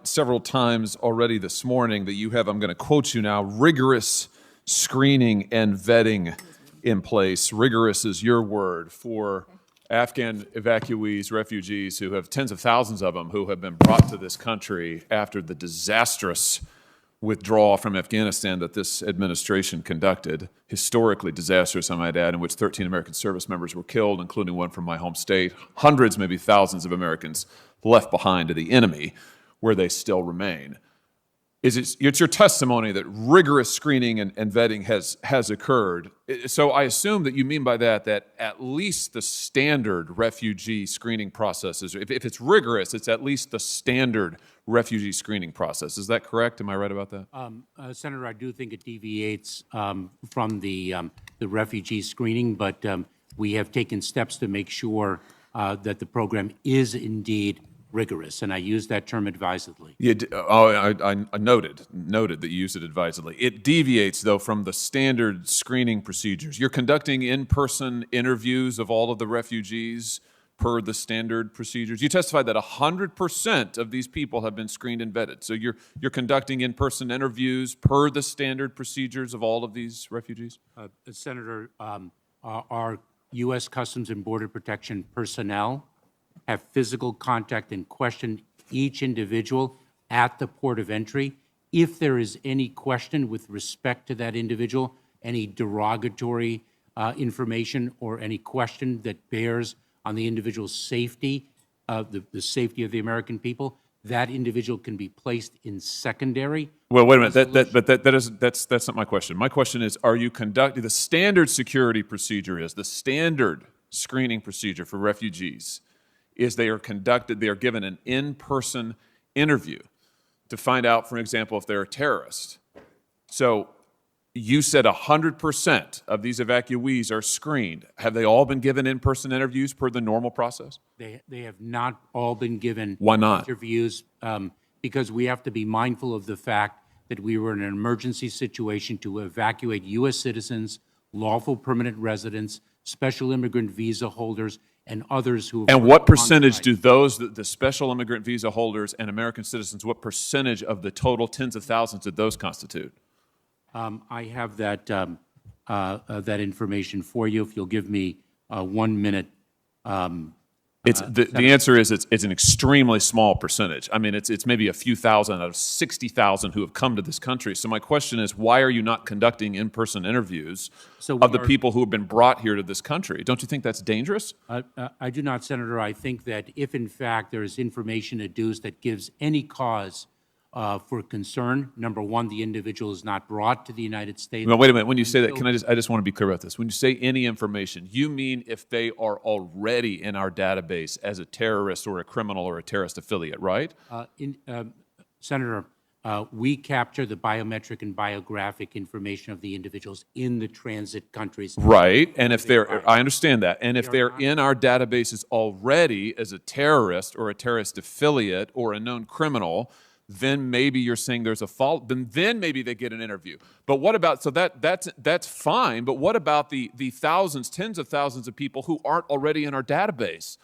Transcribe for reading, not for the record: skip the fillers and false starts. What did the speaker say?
several times already this morning that you have, I'm going to quote you now, rigorous screening and vetting in place. Rigorous is your word for Afghan evacuees, refugees who have tens of thousands of them who have been brought to this country after the disastrous withdrawal from Afghanistan that this administration conducted, historically disastrous, I might add, in which 13 American service members were killed, including one from my home state, hundreds, maybe thousands of Americans left behind to the enemy, where they still remain. It's your testimony that rigorous screening and vetting has occurred. So I assume that you mean by that at least the standard refugee screening processes, if it's rigorous, it's at least the standard refugee screening process. Is that correct? Am I right about that? Senator, I do think it deviates from the refugee screening, but we have taken steps to make sure that the program is indeed rigorous, and I use that term advisedly. Yeah, I noted that you used it advisedly. It deviates, though, from the standard screening procedures. You're conducting in-person interviews of all of the refugees per the standard procedures. You testified that 100% of these people have been screened and vetted. So you're conducting in-person interviews per the standard procedures of all of these refugees? Senator, our U.S. Customs and Border Protection personnel have physical contact and question each individual at the port of entry. If there is any question with respect to that individual, any derogatory information or any question that bears on the individual's safety, the safety of the American people, that individual can be placed in secondary. Well, wait a minute. That's not my question. My question is, are you conducting the standard security procedure? Is the standard screening procedure for refugees is they are given an in-person interview to find out, for example, if they're a terrorist. So you said 100% of these evacuees are screened. Have they all been given in-person interviews per the normal process? They have not all been given Why not? interviews because we have to be mindful of the fact that we were in an emergency situation to evacuate U.S. citizens, lawful permanent residents, special immigrant visa holders, and others who have. And what percentage do those, the special immigrant visa holders and American citizens, what percentage of the total tens of thousands did those constitute? I have that information for you. If you'll give me 1 minute. The answer is it's an extremely small percentage. I mean, it's maybe a few thousand out of 60,000 who have come to this country. So my question is, why are you not conducting in-person interviews of the people who have been brought here to this country? Don't you think that's dangerous? I do not, Senator. I think that if, in fact, there is information adduced that gives any cause for concern, number one, the individual is not brought to the United States. Well, wait a minute. When you say that, I just want to be clear about this. When you say any information, you mean if they are already in our database as a terrorist or a criminal or a terrorist affiliate, right? Senator, we capture the biometric and biographic information of the individuals in the transit countries. Right, and if I understand that, and if they're in our databases already as a terrorist or a terrorist affiliate or a known criminal, then maybe you're saying there's a fault, then maybe they get an interview. But what about, so that's fine, but what about the thousands, tens of thousands of people who aren't already in our database?